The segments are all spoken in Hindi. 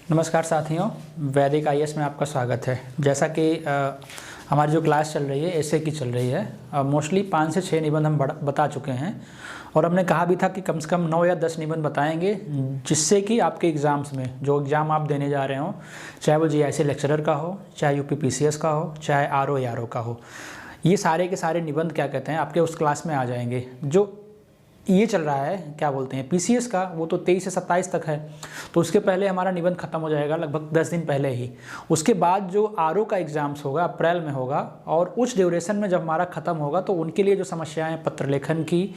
नमस्कार साथियों, वैदिक आईएएस में आपका स्वागत है। जैसा कि हमारी जो क्लास चल रही है एसए की चल रही है। मोस्टली 5 से 6 निबंध हम बता चुके हैं और हमने कहा भी था कि कम से कम 9 या 10 निबंध बताएंगे, जिससे कि आपके एग्ज़ाम्स में जो एग्ज़ाम आप देने जा रहे हो, चाहे वो जीआईसी लेक्चरर का हो, चाहे यूपीपीसीएस का हो, चाहे आरओ या आरओ का हो, ये सारे के सारे निबंध क्या कहते हैं आपके उस क्लास में आ जाएंगे। जो ये चल रहा है क्या बोलते हैं पीसीएस का, वो तो 23 से 27 तक है, तो उसके पहले हमारा निबंध खत्म हो जाएगा लगभग 10 दिन पहले ही। उसके बाद जो आरओ का एग्ज़ाम्स होगा अप्रैल में होगा, और उस ड्यूरेशन में जब हमारा ख़त्म होगा तो उनके लिए जो समस्याएं पत्र लेखन की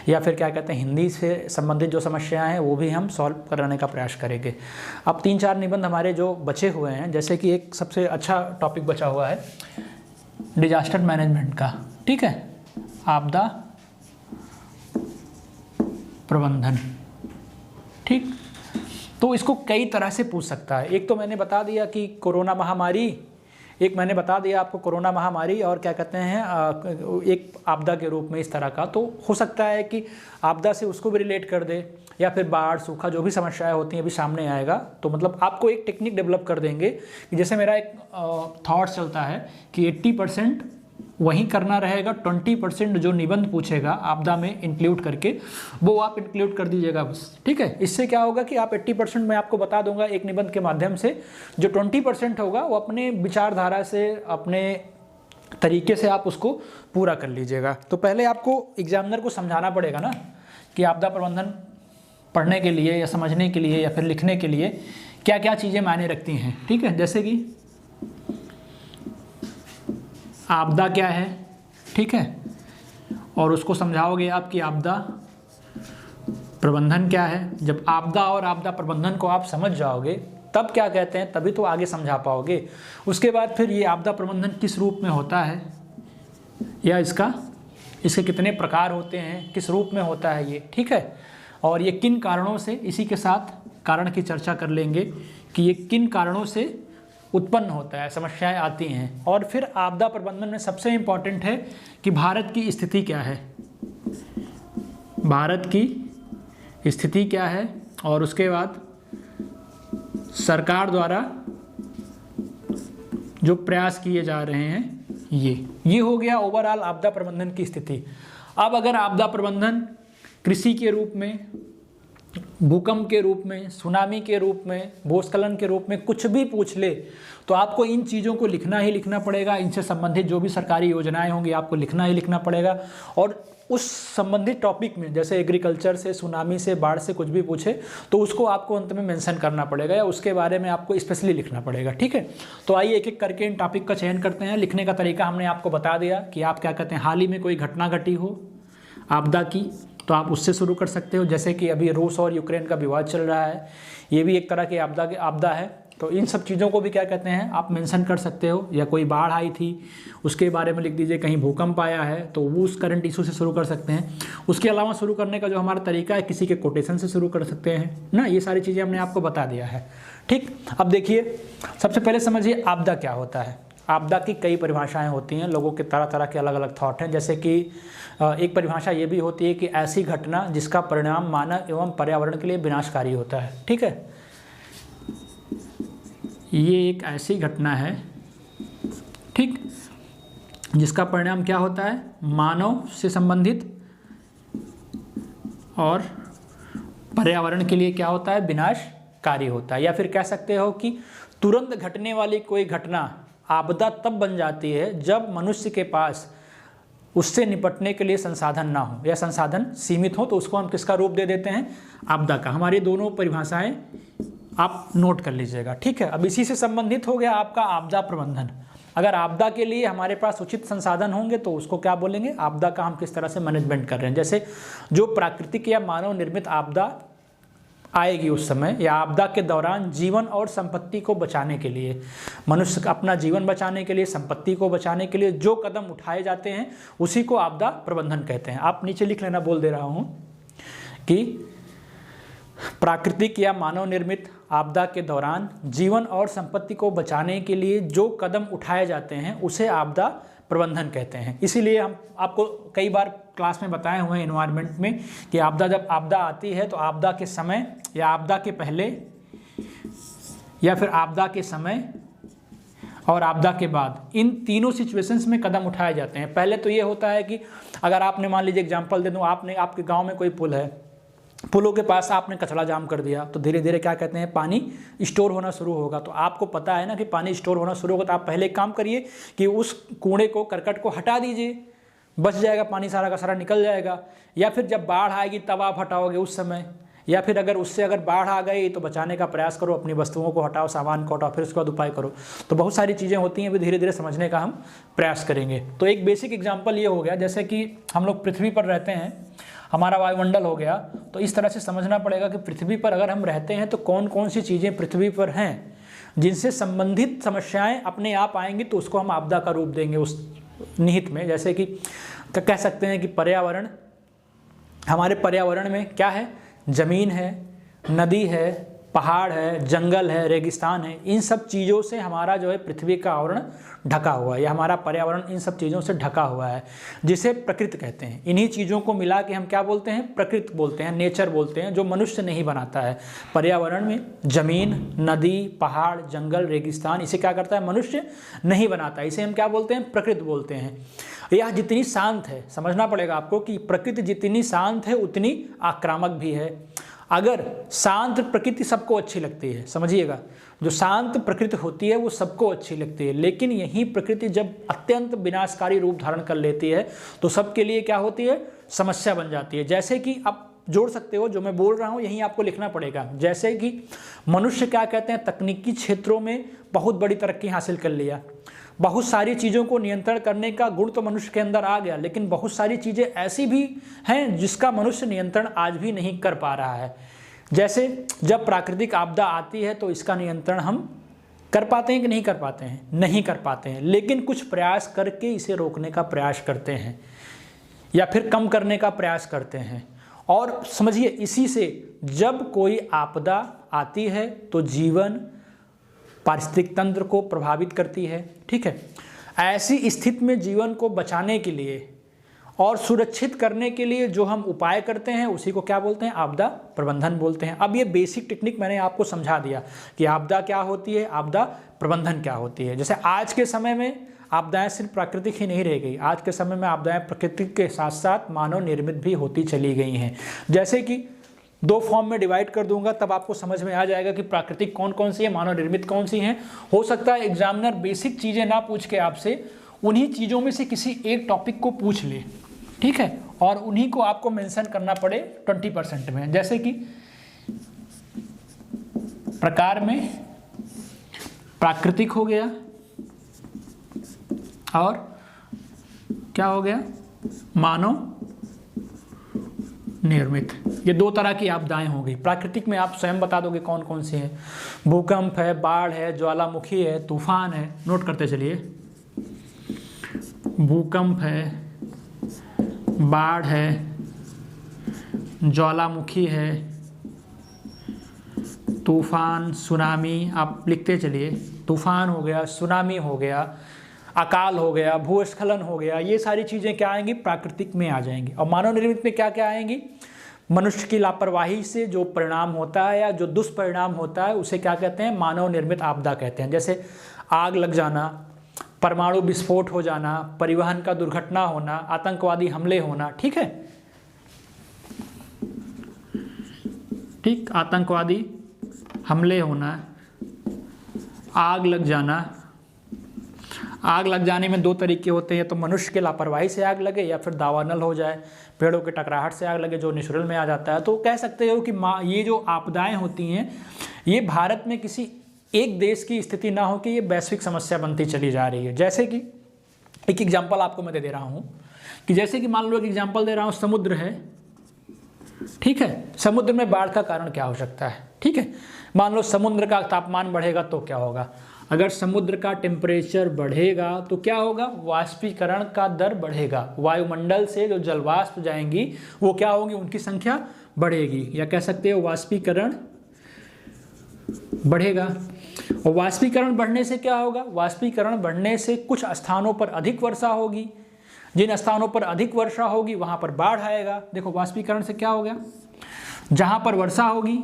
या फिर क्या कहते हैं हिंदी से संबंधित जो समस्याएँ हैं वो भी हम सॉल्व कराने का प्रयास करेंगे। अब 3-4 निबंध हमारे जो बचे हुए हैं, जैसे कि एक सबसे अच्छा टॉपिक बचा हुआ है डिजास्टर मैनेजमेंट का, ठीक है, आपदा प्रबंधन। ठीक, तो इसको कई तरह से पूछ सकता है। एक तो मैंने बता दिया कि कोरोना महामारी, एक मैंने बता दिया आपको कोरोना महामारी, और क्या कहते हैं एक आपदा के रूप में इस तरह का। तो हो सकता है कि आपदा से उसको भी रिलेट कर दे, या फिर बाढ़ सूखा जो भी समस्याएं होती हैं अभी सामने आएगा। तो मतलब आपको एक टेक्निक डेवलप कर देंगे कि जैसे मेरा एक थॉट चलता है कि 80% वहीं करना रहेगा, 20% जो निबंध पूछेगा आपदा में इंक्लूड करके वो आप इंक्लूड कर दीजिएगा बस। ठीक है, इससे क्या होगा कि आप 80% मैं आपको बता दूंगा एक निबंध के माध्यम से, जो 20% होगा वो अपने विचारधारा से अपने तरीके से आप उसको पूरा कर लीजिएगा। तो पहले आपको एग्जामिनर को समझाना पड़ेगा ना कि आपदा प्रबंधन पढ़ने के लिए या समझने के लिए या फिर लिखने के लिए क्या क्या चीज़ें मायने रखती हैं। ठीक है, जैसे कि आपदा क्या है, ठीक है, और उसको समझाओगे आप कि आपदा प्रबंधन क्या है। जब आपदा और आपदा प्रबंधन को आप समझ जाओगे तब क्या कहते हैं, तभी तो आगे समझा पाओगे। उसके बाद फिर ये आपदा प्रबंधन किस रूप में होता है, या इसके कितने प्रकार होते हैं, किस रूप में होता है ये, ठीक है, और ये किन कारणों से, इसी के साथ कारण की चर्चा कर लेंगे कि ये किन कारणों से उत्पन्न होता है, समस्याएं आती हैं। और फिर आपदा प्रबंधन में सबसे इम्पॉर्टेंट है कि भारत की स्थिति क्या है, भारत की स्थिति क्या है, और उसके बाद सरकार द्वारा जो प्रयास किए जा रहे हैं ये हो गया ओवरऑल आपदा प्रबंधन की स्थिति। अब अगर आपदा प्रबंधन कृषि के रूप में, भूकंप के रूप में, सुनामी के रूप में, भूस्खलन के रूप में कुछ भी पूछ ले तो आपको इन चीज़ों को लिखना ही लिखना पड़ेगा। इनसे संबंधित जो भी सरकारी योजनाएं होंगी आपको लिखना ही लिखना पड़ेगा। और उस संबंधित टॉपिक में जैसे एग्रीकल्चर से, सुनामी से, बाढ़ से कुछ भी पूछे तो उसको आपको अंत में मेंशन करना पड़ेगा, या उसके बारे में आपको स्पेशली लिखना पड़ेगा। ठीक है, तो आइए एक एक करके इन टॉपिक का चयन करते हैं। लिखने का तरीका हमने आपको बता दिया कि आप क्या कहते हैं, हाल ही में कोई घटना घटी हो आपदा की तो आप उससे शुरू कर सकते हो। जैसे कि अभी रूस और यूक्रेन का विवाद चल रहा है, ये भी एक तरह की आपदा है, तो इन सब चीज़ों को भी क्या कहते हैं आप मेंशन कर सकते हो। या कोई बाढ़ आई थी उसके बारे में लिख दीजिए, कहीं भूकंप आया है तो वो उस करंट इशू से शुरू कर सकते हैं। उसके अलावा शुरू करने का जो हमारा तरीका है, किसी के कोटेशन से शुरू कर सकते हैं ना। ये सारी चीज़ें हमने आपको बता दिया है। ठीक, अब देखिए सबसे पहले समझिए आपदा क्या होता है। आपदा की कई परिभाषाएं होती हैं, लोगों के तरह तरह के अलग अलग थॉट हैं। जैसे कि एक परिभाषा ये भी होती है कि ऐसी घटना जिसका परिणाम मानव एवं पर्यावरण के लिए विनाशकारी होता है। ठीक है, ये एक ऐसी घटना है, ठीक, जिसका परिणाम क्या होता है, मानव से संबंधित और पर्यावरण के लिए क्या होता है, विनाशकारी होता है। या फिर कह सकते हो कि तुरंत घटने वाली कोई घटना आपदा तब बन जाती है जब मनुष्य के पास उससे निपटने के लिए संसाधन ना हो या संसाधन सीमित हो, तो उसको हम किसका रूप दे देते हैं, आपदा का। हमारी दोनों परिभाषाएं आप नोट कर लीजिएगा। ठीक है, अब इसी से संबंधित हो गया आपका आपदा प्रबंधन। अगर आपदा के लिए हमारे पास उचित संसाधन होंगे तो उसको क्या बोलेंगे, आपदा का हम किस तरह से मैनेजमेंट कर रहे हैं। जैसे जो प्राकृतिक या मानव निर्मित आपदा आएगी उस समय या आपदा के दौरान जीवन और संपत्ति को बचाने के लिए, मनुष्य अपना जीवन बचाने के लिए, संपत्ति को बचाने के लिए जो कदम उठाए जाते हैं उसी को आपदा प्रबंधन कहते हैं। आप नीचे लिख लेना, बोल दे रहा हूँ कि प्राकृतिक या मानव निर्मित आपदा के दौरान जीवन और संपत्ति को बचाने के लिए जो कदम उठाए जाते हैं उसे आपदा प्रबंधन कहते हैं। इसीलिए हम आपको कई बार क्लास में बताए हुए हैं एनवायरनमेंट में कि जब आपदा आती है तो आपदा के समय या आपदा के पहले या फिर आपदा के समय और आपदा के बाद, इन तीनों सिचुएशंस में कदम उठाए जाते हैं। पहले तो ये होता है कि अगर आपने, मान लीजिए एग्जांपल दे दूं, आपके गांव में कोई पुल है, पुलों के पास आपने कचरा जाम कर दिया, तो धीरे धीरे क्या कहते हैं, पानी स्टोर होना शुरू होगा। तो आपको पता है ना कि पानी स्टोर होना शुरू होगा, तो आप पहले एक काम करिए कि उस कूड़े को, करकट को हटा दीजिए, बच जाएगा पानी, सारा का सारा निकल जाएगा। या फिर जब बाढ़ आएगी तब आप हटाओगे उस समय, या फिर अगर बाढ़ आ गई तो बचाने का प्रयास करो, अपनी वस्तुओं को हटाओ, सामान को हटाओ, फिर उसके बाद उपाय करो। तो बहुत सारी चीज़ें होती हैं, अभी धीरे धीरे समझने का हम प्रयास करेंगे। तो एक बेसिक एग्जाम्पल ये हो गया, जैसे कि हम लोग पृथ्वी पर रहते हैं, हमारा वायुमंडल हो गया, तो इस तरह से समझना पड़ेगा कि पृथ्वी पर अगर हम रहते हैं तो कौन कौन सी चीज़ें पृथ्वी पर हैं जिनसे संबंधित समस्याएं अपने आप आएंगी, तो उसको हम आपदा का रूप देंगे उस निहित में। जैसे कि कह सकते हैं कि पर्यावरण, हमारे पर्यावरण में क्या है, ज़मीन है, नदी है, पहाड़ है, जंगल है, रेगिस्तान है, इन सब चीज़ों से हमारा जो है पृथ्वी का आवरण ढका हुआ है, या हमारा पर्यावरण इन सब चीज़ों से ढका हुआ है, जिसे प्रकृति कहते हैं। इन्हीं चीज़ों को मिला के हम क्या बोलते हैं, प्रकृति बोलते हैं, नेचर बोलते हैं, जो मनुष्य नहीं बनाता है। पर्यावरण में ज़मीन, नदी, पहाड़, जंगल, रेगिस्तान, इसे क्या करता है, मनुष्य नहीं बनाता, इसे हम क्या बोलते हैं, प्रकृति बोलते हैं। यह जितनी शांत है, समझना पड़ेगा आपको कि प्रकृति जितनी शांत है उतनी आक्रामक भी है। अगर शांत प्रकृति सबको अच्छी लगती है, समझिएगा, जो शांत प्रकृति होती है वो सबको अच्छी लगती है, लेकिन यही प्रकृति जब अत्यंत विनाशकारी रूप धारण कर लेती है तो सबके लिए क्या होती है, समस्या बन जाती है। जैसे कि आप जोड़ सकते हो, जो मैं बोल रहा हूँ यहीं आपको लिखना पड़ेगा। जैसे कि मनुष्य क्या कहते हैं, तकनीकी क्षेत्रों में बहुत बड़ी तरक्की हासिल कर लिया, बहुत सारी चीज़ों को नियंत्रण करने का गुण तो मनुष्य के अंदर आ गया, लेकिन बहुत सारी चीज़ें ऐसी भी हैं जिसका मनुष्य नियंत्रण आज भी नहीं कर पा रहा है। जैसे जब प्राकृतिक आपदा आती है तो इसका नियंत्रण हम कर पाते हैं कि नहीं कर पाते हैं, नहीं कर पाते हैं, लेकिन कुछ प्रयास करके इसे रोकने का प्रयास करते हैं या फिर कम करने का प्रयास करते हैं। और समझिए, इसी से जब कोई आपदा आती है तो जीवन, पारिस्थितिक तंत्र को प्रभावित करती है, ठीक है। ऐसी स्थिति में जीवन को बचाने के लिए और सुरक्षित करने के लिए जो हम उपाय करते हैं उसी को क्या बोलते हैं, आपदा प्रबंधन बोलते हैं। अब ये बेसिक टेक्निक मैंने आपको समझा दिया कि आपदा क्या होती है, आपदा प्रबंधन क्या होती है। जैसे आज के समय में आपदाएं सिर्फ प्राकृतिक ही नहीं रह गई, आज के समय में आपदाएं प्राकृतिक के साथ साथ मानव निर्मित भी होती चली गई हैं। जैसे कि दो फॉर्म में डिवाइड कर दूंगा, तब आपको समझ में आ जाएगा कि प्राकृतिक कौन कौन सी है, मानव निर्मित कौन सी हैं। हो सकता है एग्जामिनर बेसिक चीज़ें ना पूछ के आपसे उन्हीं चीज़ों में से किसी एक टॉपिक को पूछ ले, ठीक है, और उन्हीं को आपको मेंशन करना पड़े 20% में। जैसे कि प्रकार में प्राकृतिक हो गया और क्या हो गया, मानव निर्मित। ये दो तरह की आपदाएं हो गई। प्राकृतिक में आप स्वयं बता दोगे कौन कौन सी हैं, भूकंप है, बाढ़ है, ज्वालामुखी है, तूफान है, नोट करते चलिए। भूकंप है, बाढ़ है, ज्वालामुखी है, तूफान, सुनामी, आप लिखते चलिए। तूफान हो गया, सुनामी हो गया, अकाल हो गया, भूस्खलन हो गया, ये सारी चीज़ें क्या आएंगी, प्राकृतिक में आ जाएंगी। और मानव निर्मित में क्या क्या आएंगी, मनुष्य की लापरवाही से जो परिणाम होता है या जो दुष्परिणाम होता है उसे क्या कहते हैं, मानव निर्मित आपदा कहते हैं। जैसे आग लग जाना, परमाणु विस्फोट हो जाना, परिवहन का दुर्घटना होना, आतंकवादी हमले होना, ठीक है, ठीक, आतंकवादी हमले होना, आग लग जाना। आग लग जाने में दो तरीके होते हैं, तो मनुष्य के लापरवाही से आग लगे या फिर दावानल हो जाए, पेड़ों के टकराहट से आग लगे जो नेचुरल में आ जाता है। तो कह सकते हो कि ये जो आपदाएं होती हैं ये भारत में किसी एक देश की स्थिति ना हो कि ये वैश्विक समस्या बनती चली जा रही है। जैसे कि एक एग्जाम्पल आपको मैं दे रहा हूँ कि जैसे कि मान लो एक एग्जाम्पल दे रहा हूँ, समुद्र है, ठीक है, समुद्र में बाढ़ का कारण क्या हो सकता है, ठीक है। मान लो समुद्र का तापमान बढ़ेगा तो क्या होगा, अगर समुद्र का टेम्परेचर बढ़ेगा तो क्या होगा, वाष्पीकरण का दर बढ़ेगा, वायुमंडल से जो जलवाष्प जाएंगी वो क्या होंगी, उनकी संख्या बढ़ेगी, या कह सकते हो वाष्पीकरण बढ़ेगा। और वाष्पीकरण बढ़ने से क्या होगा, वाष्पीकरण बढ़ने से कुछ स्थानों पर अधिक वर्षा होगी, जिन स्थानों पर अधिक वर्षा होगी वहां पर बाढ़ आएगा। देखो वाष्पीकरण से क्या हो गया, जहां पर वर्षा होगी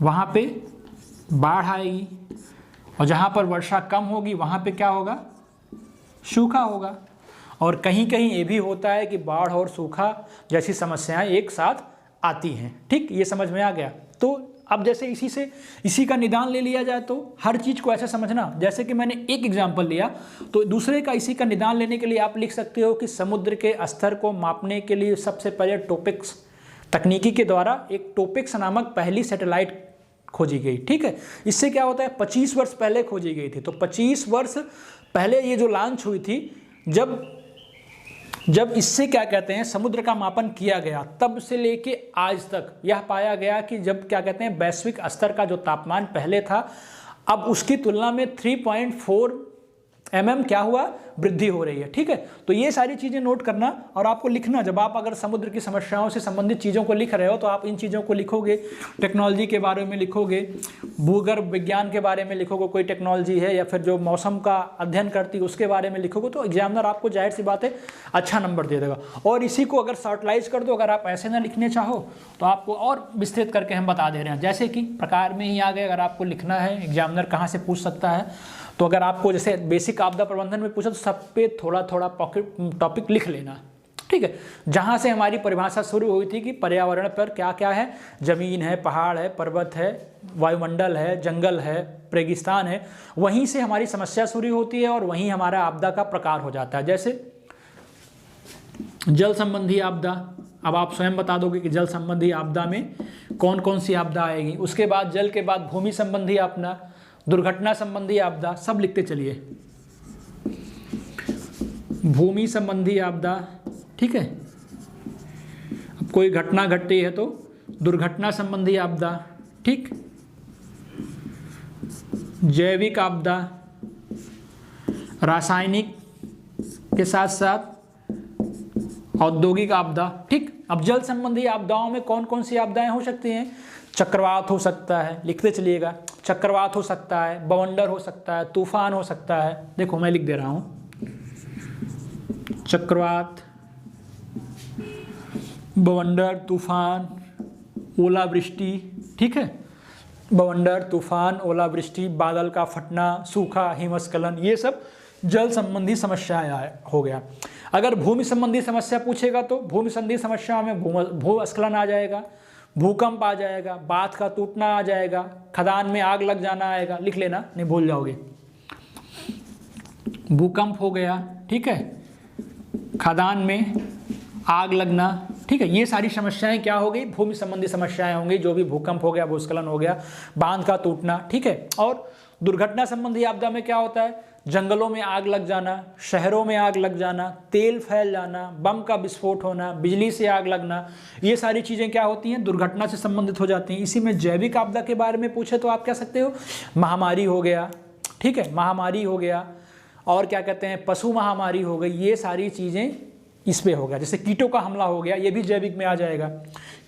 वहां पे बाढ़ आएगी, और जहाँ पर वर्षा कम होगी वहाँ पे क्या होगा, सूखा होगा। और कहीं कहीं ये भी होता है कि बाढ़ और सूखा जैसी समस्याएं एक साथ आती हैं। ठीक, ये समझ में आ गया। तो अब जैसे इसी का निदान ले लिया जाए तो हर चीज़ को ऐसे समझना, जैसे कि मैंने एक एग्जाम्पल लिया तो दूसरे का इसी का निदान लेने के लिए आप लिख सकते हो कि समुद्र के स्तर को मापने के लिए सबसे पहले टोपिक्स तकनीकी के द्वारा एक टोपिक्स नामक पहली सैटेलाइट खोजी गई। ठीक है, इससे क्या होता है, 25 वर्ष पहले खोजी गई थी। तो 25 वर्ष पहले ये जो लॉन्च हुई थी, जब इससे क्या कहते हैं समुद्र का मापन किया गया, तब से लेके आज तक यह पाया गया कि जब क्या कहते हैं वैश्विक स्तर का जो तापमान पहले था, अब उसकी तुलना में 3.4 mm क्या हुआ, वृद्धि हो रही है। ठीक है, तो ये सारी चीज़ें नोट करना और आपको लिखना। जब आप अगर समुद्र की समस्याओं से संबंधित चीज़ों को लिख रहे हो तो आप इन चीज़ों को लिखोगे, टेक्नोलॉजी के बारे में लिखोगे, भूगर्भ विज्ञान के बारे में लिखोगे, कोई टेक्नोलॉजी है या फिर जो मौसम का अध्ययन करती है उसके बारे में लिखोगे, तो एग्जामिनर आपको जाहिर सी बात है अच्छा नंबर दे देगा। और इसी को अगर शॉर्टलाइज कर दो, अगर आप ऐसे ना लिखने चाहो तो आपको और विस्तृत करके हम बता दे रहे हैं। जैसे कि प्रकार में ही आ गए, अगर आपको लिखना है एग्जामिनर कहाँ से पूछ सकता है, तो अगर आपको जैसे बेसिक आपदा प्रबंधन में पूछा तो सब पे थोड़ा थोड़ा टॉपिक लिख लेना। ठीक है, जहाँ से हमारी परिभाषा शुरू हुई थी कि पर्यावरण पर क्या क्या है, जमीन है, पहाड़ है, पर्वत है, वायुमंडल है, जंगल है, रेगिस्तान है, वहीं से हमारी समस्या शुरू होती है और वहीं हमारा आपदा का प्रकार हो जाता है। जैसे जल संबंधी आपदा, अब आप स्वयं बता दोगे कि जल संबंधी आपदा में कौन कौन सी आपदा आएगी। उसके बाद जल के बाद भूमि संबंधी आपदा, दुर्घटना संबंधी आपदा, सब लिखते चलिए। भूमि संबंधी आपदा, ठीक है, अब कोई घटना घटती है तो दुर्घटना संबंधी आपदा। ठीक, जैविक आपदा, रासायनिक के साथ साथ औद्योगिक आपदा। ठीक, अब जल संबंधी आपदाओं में कौन कौन सी आपदाएं हो सकती हैं, चक्रवात हो सकता है, लिखते चलिएगा, चक्रवात हो सकता है, बवंडर हो सकता है, तूफान हो सकता है। देखो मैं लिख दे रहा हूं, चक्रवात, बवंडर, तूफान, ओलावृष्टि। ठीक है, बवंडर, तूफान, ओलावृष्टि, बादल का फटना, सूखा, हिमस्खलन, ये सब जल संबंधी समस्याएं हो गया। अगर भूमि संबंधी समस्या पूछेगा तो भूमि संबंधी समस्या में भूस्खलन आ जाएगा, भूकंप आ जाएगा, बांध का टूटना आ जाएगा, खदान में आग लग जाना आएगा, लिख लेना नहीं भूल जाओगे। भूकंप हो गया, ठीक है, खदान में आग लगना। ठीक है, ये सारी समस्याएं क्या हो गई, भूमि संबंधी समस्याएं होंगी, जो भी भूकंप हो गया, भूस्खलन हो गया, बांध का टूटना। ठीक है, और दुर्घटना संबंधी आपदा में क्या होता है, जंगलों में आग लग जाना, शहरों में आग लग जाना, तेल फैल जाना, बम का विस्फोट होना, बिजली से आग लगना, ये सारी चीज़ें क्या होती हैं, दुर्घटना से संबंधित हो जाती हैं। इसी में जैविक आपदा के बारे में पूछे तो आप कह सकते हो महामारी हो गया। ठीक है, महामारी हो गया, और क्या कहते हैं पशु महामारी हो गई, ये सारी चीज़ें इस पे हो गया। जैसे कीटों का हमला हो गया, ये भी जैविक में आ जाएगा।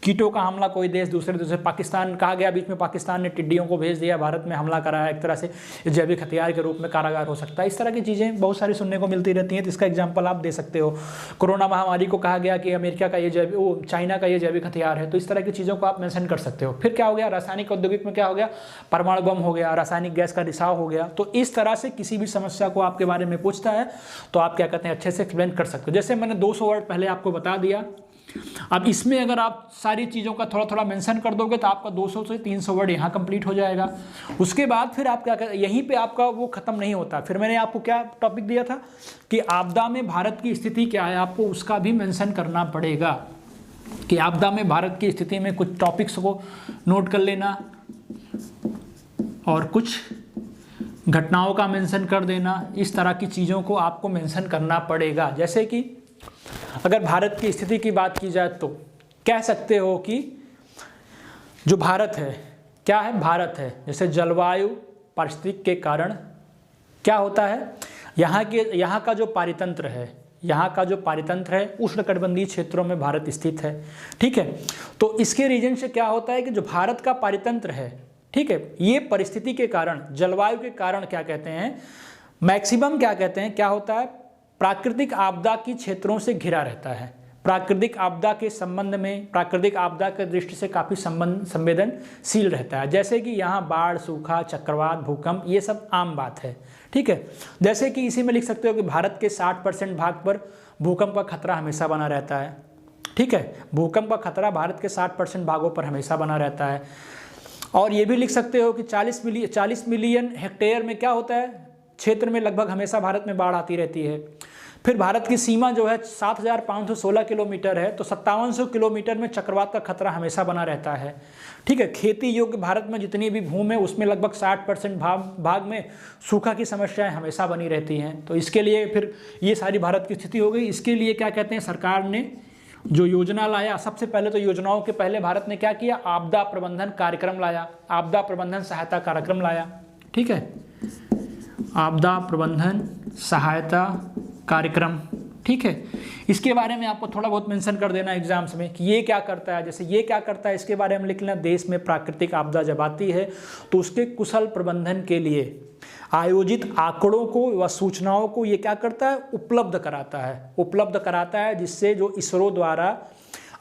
कीटों का हमला, कोई देश दूसरे देश, पाकिस्तान कहा गया बीच में, पाकिस्तान ने टिड्डियों को भेज दिया, भारत में हमला कराया, एक तरह से जैविक हथियार के रूप में कारागार हो सकता है। इस तरह की चीज़ें बहुत सारी सुनने को मिलती रहती हैं, तो इसका एग्जाम्पल आप दे सकते हो। कोरोना महामारी को कहा गया कि अमेरिका का ये चाइना का ये जैविक हथियार है, तो इस तरह की चीज़ों को आप मेंशन कर सकते हो। फिर क्या हो गया, रासायनिक औद्योगिक में क्या हो गया, परमाणु बम हो गया, रासायनिक गैस का रिसाव हो गया। तो इस तरह से किसी भी समस्या को आपके बारे में पूछता है तो आप क्या कहते हैं अच्छे से एक्सप्लेन कर सकते हो। जैसे मैंने 200 वर्ड पहले आपको बता दिया, अब इसमें अगर आप सारी चीज़ों का थोड़ा थोड़ा मेंशन कर दोगे तो आपका 200 से 300 वर्ड यहाँ कंप्लीट हो जाएगा। उसके बाद फिर आप क्या करें, यहीं पे आपका वो खत्म नहीं होता। फिर मैंने आपको क्या टॉपिक दिया था कि आपदा में भारत की स्थिति क्या है, आपको उसका भी मेंशन करना पड़ेगा कि आपदा में भारत की स्थिति में कुछ टॉपिक्स को नोट कर लेना और कुछ घटनाओं का मेंशन कर देना। इस तरह की चीज़ों को आपको मेंशन करना पड़ेगा। जैसे कि अगर भारत की स्थिति की बात की जाए तो कह सकते हो कि जो भारत है, क्या है, भारत है, जैसे जलवायु परिस्थिति के कारण क्या होता है, यहाँ का जो पारितंत्र है, यहाँ का जो पारितंत्र है उष्णकटिबंधीय क्षेत्रों में भारत स्थित है। ठीक है, तो इसके रीजन से क्या होता है कि जो भारत का पारितंत्र है, ठीक है, ये परिस्थिति के कारण, जलवायु के कारण क्या कहते हैं, मैक्सिमम क्या कहते हैं, क्या होता है, प्राकृतिक आपदा की क्षेत्रों से घिरा रहता है। प्राकृतिक आपदा के संबंध में, प्राकृतिक आपदा के दृष्टि से काफ़ी संवेदनशील रहता है। जैसे कि यहाँ बाढ़, सूखा, चक्रवात, भूकंप, ये सब आम बात है, ठीक है। जैसे कि इसी में लिख सकते हो कि भारत के 60% भाग पर भूकंप का खतरा हमेशा बना रहता है, ठीक है। भूकंप का खतरा भारत के 60% भागों पर हमेशा बना रहता है। और ये भी लिख सकते हो कि 40 मिलियन हेक्टेयर में क्या होता है, क्षेत्र में लगभग हमेशा भारत में बाढ़ आती रहती है। फिर भारत की सीमा जो है 7,516 किलोमीटर है, तो 5700 किलोमीटर में चक्रवात का खतरा हमेशा बना रहता है, ठीक है। खेती योग्य भारत में जितनी भी भूमि है उसमें लगभग 60% भाग में सूखा की समस्याएं हमेशा बनी रहती हैं। तो इसके लिए फिर ये सारी भारत की स्थिति हो गई। इसके लिए क्या कहते हैं, सरकार ने जो योजना लाया, सबसे पहले तो योजनाओं के पहले भारत ने क्या किया, आपदा प्रबंधन कार्यक्रम लाया, आपदा प्रबंधन सहायता कार्यक्रम लाया, ठीक है। आपदा प्रबंधन सहायता कार्यक्रम, ठीक है। इसके बारे में आपको थोड़ा बहुत मेंशन कर देना एग्जाम्स में कि ये क्या करता है। जैसे ये क्या करता है इसके बारे में लिख लेना, देश में प्राकृतिक आपदा जब आती है तो उसके कुशल प्रबंधन के लिए आयोजित आंकड़ों को व सूचनाओं को ये क्या करता है, उपलब्ध कराता है, जिससे जो इसरो द्वारा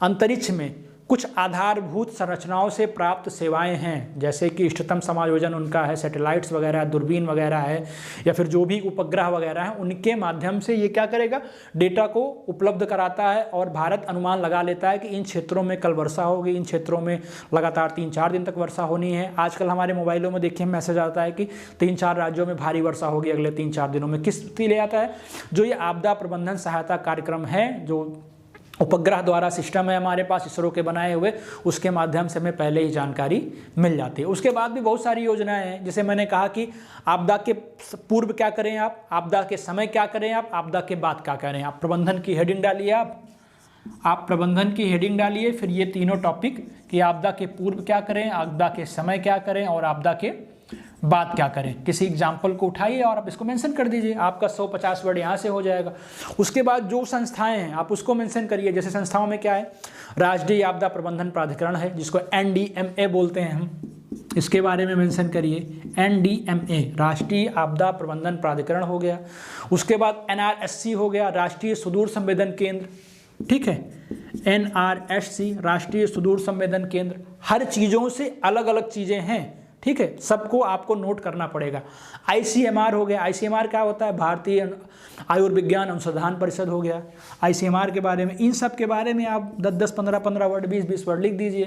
अंतरिक्ष में कुछ आधारभूत संरचनाओं से प्राप्त सेवाएं हैं, जैसे कि इष्टतम समायोजन उनका है, सैटेलाइट्स वगैरह, दूरबीन वगैरह है, या फिर जो भी उपग्रह वगैरह हैं, उनके माध्यम से ये क्या करेगा, डेटा को उपलब्ध कराता है। और भारत अनुमान लगा लेता है कि इन क्षेत्रों में कल वर्षा होगी, इन क्षेत्रों में लगातार 3-4 दिन तक वर्षा होनी है। आजकल हमारे मोबाइलों में देखिए मैसेज आता है कि 3-4 राज्यों में भारी वर्षा होगी अगले 3-4 दिनों में। किस स्थिति ले आता है, जो ये आपदा प्रबंधन सहायता कार्यक्रम है, जो उपग्रह द्वारा सिस्टम है हमारे पास इसरो के बनाए हुए, उसके माध्यम से हमें पहले ही जानकारी मिल जाती है। उसके बाद भी बहुत सारी योजनाएं हैं, जैसे मैंने कहा कि आपदा के पूर्व क्या करें आप, आपदा के समय क्या करें आप, आपदा के बाद क्या करें आप। प्रबंधन की हेडिंग डालिए आप प्रबंधन की हेडिंग डालिए, फिर ये तीनों टॉपिक कि आपदा के पूर्व क्या करें, आपदा के समय क्या करें और आपदा के बात क्या करें। किसी एग्जाम्पल को उठाइए और आप इसको मेंशन कर दीजिए, आपका 150 वर्ड यहाँ से हो जाएगा। उसके बाद जो संस्थाएं हैं आप उसको मेंशन करिए। जैसे संस्थाओं में क्या है, राष्ट्रीय आपदा प्रबंधन प्राधिकरण है जिसको NDMA बोलते हैं हम, इसके बारे में मेंशन करिए। NDMA राष्ट्रीय आपदा प्रबंधन प्राधिकरण हो गया। उसके बाद NRSC हो गया, राष्ट्रीय सुदूर संवेदन केंद्र, ठीक है। NRSC राष्ट्रीय सुदूर संवेदन केंद्र, हर चीज़ों से अलग अलग चीज़ें हैं, ठीक है, सबको आपको नोट करना पड़ेगा। ICMR हो गया, ICMR क्या होता है, भारतीय आयुर्विज्ञान अनुसंधान परिषद हो गया। ICMR के बारे में, इन सब के बारे में आप 10-10, 15-15 वर्ड, 20-20 वर्ड लिख दीजिए,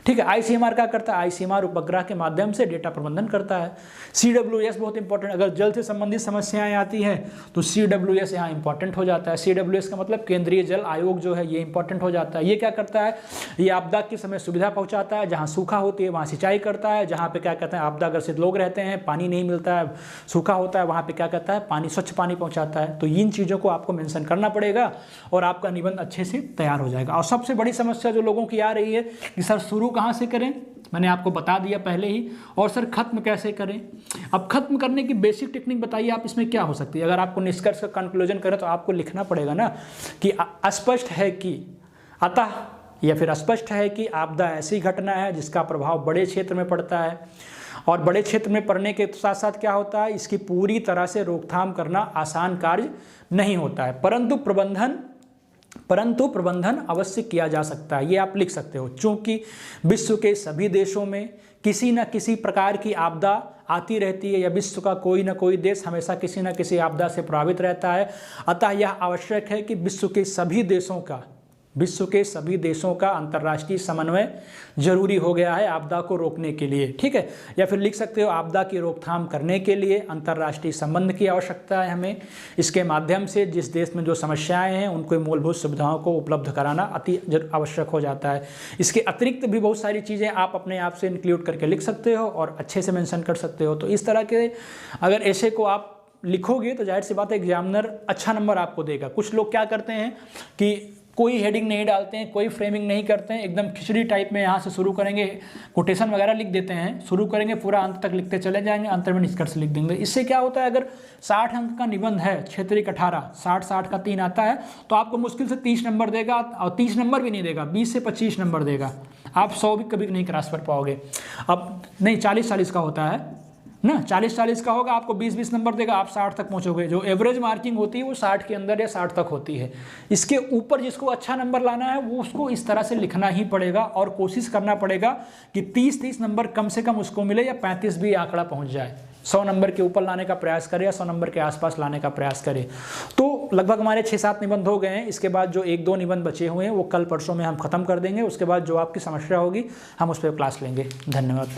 ठीक है। ICMR क्या करता है, ICMR उपग्रह के माध्यम से डेटा प्रबंधन करता है। CWS बहुत इंपॉर्टेंट, अगर जल से संबंधित समस्याएं आती हैं तो CWS यहाँ इंपॉर्टेंट हो जाता है। CWS का मतलब केंद्रीय जल आयोग जो है, ये इंपॉर्टेंट हो जाता है। ये क्या करता है, ये आपदा के समय सुविधा पहुँचाता है, जहाँ सूखा होती है वहाँ सिंचाई करता है, जहाँ पे क्या कहते हैं आपदाग्रसित लोग रहते हैं, पानी नहीं मिलता है, सूखा होता है, वहाँ पे क्या कहता है, पानी, स्वच्छ पानी पहुँचाता है। तो इन चीज़ों को आपको मेंशन करना पड़ेगा और आपका निबंध अच्छे से तैयार हो जाएगा। और सबसे बड़ी समस्या जो लोगों की आ रही है कि सर शुरू कहाँ से करें, मैंने आपको बता दिया पहले ही, और सर खत्म कैसे करें। अब खत्म करने की बेसिक टेक्निक बताइए आप, इसमें क्या हो सकती है। अगर आपको निष्कर्ष का कंक्लूजन करें तो आपको लिखना पड़ेगा ना कि स्पष्ट है कि अतः, या फिर स्पष्ट है कि आपदा ऐसी घटना है जिसका प्रभाव बड़े क्षेत्र में पड़ता है, और बड़े क्षेत्र में पड़ने के साथ साथ क्या होता है, इसकी पूरी तरह से रोकथाम करना आसान कार्य नहीं होता है, परंतु प्रबंधन अवश्य किया जा सकता है। ये आप लिख सकते हो। चूंकि विश्व के सभी देशों में किसी न किसी प्रकार की आपदा आती रहती है, या विश्व का कोई ना कोई देश हमेशा किसी न किसी आपदा से प्रभावित रहता है, अतः यह आवश्यक है कि विश्व के सभी देशों का अंतर्राष्ट्रीय समन्वय जरूरी हो गया है आपदा को रोकने के लिए, ठीक है। या फिर लिख सकते हो आपदा की रोकथाम करने के लिए अंतर्राष्ट्रीय संबंध की आवश्यकता है हमें। इसके माध्यम से जिस देश में जो समस्याएं हैं उनको मूलभूत सुविधाओं को उपलब्ध कराना अति आवश्यक हो जाता है। इसके अतिरिक्त भी बहुत सारी चीज़ें आप अपने आप से इंक्लूड करके लिख सकते हो और अच्छे से मेंशन कर सकते हो। तो इस तरह के अगर ऐसे को आप लिखोगे तो जाहिर सी बात है एग्जामिनर अच्छा नंबर आपको देगा। कुछ लोग क्या करते हैं कि कोई हेडिंग नहीं डालते हैं, कोई फ्रेमिंग नहीं करते हैं, एकदम खिचड़ी टाइप में यहाँ से शुरू करेंगे, कोटेशन वगैरह लिख देते हैं, शुरू करेंगे पूरा अंत तक लिखते चले जाएंगे, अंत में निष्कर्ष लिख देंगे। इससे क्या होता है, अगर 60 अंक का निबंध है, क्षेत्रीय 18, 60 का 3 आता है, तो आपको मुश्किल से 30 नंबर देगा, और 30 नंबर भी नहीं देगा, 20 से 25 नंबर देगा। आप 100 भी कभी नहीं क्रॉस कर पाओगे। अब नहीं, 40-40 का होता है, ना, 40-40 का होगा, आपको 20-20 नंबर देगा, आप 60 तक पहुंचोगे। जो एवरेज मार्किंग होती है वो 60 के अंदर या 60 तक होती है। इसके ऊपर जिसको अच्छा नंबर लाना है वो उसको इस तरह से लिखना ही पड़ेगा और कोशिश करना पड़ेगा कि 30-30 नंबर कम से कम उसको मिले या 35 भी आंकड़ा पहुंच जाए। 100 नंबर के ऊपर लाने का प्रयास करे या 100 नंबर के आसपास लाने का प्रयास करे। तो लगभग हमारे 6-7 निबंध हो गए हैं। इसके बाद जो 1-2 निबंध बचे हुए हैं वो कल परसों में हम खत्म कर देंगे। उसके बाद जो आपकी समस्या होगी हम उस पर क्लास लेंगे। धन्यवाद।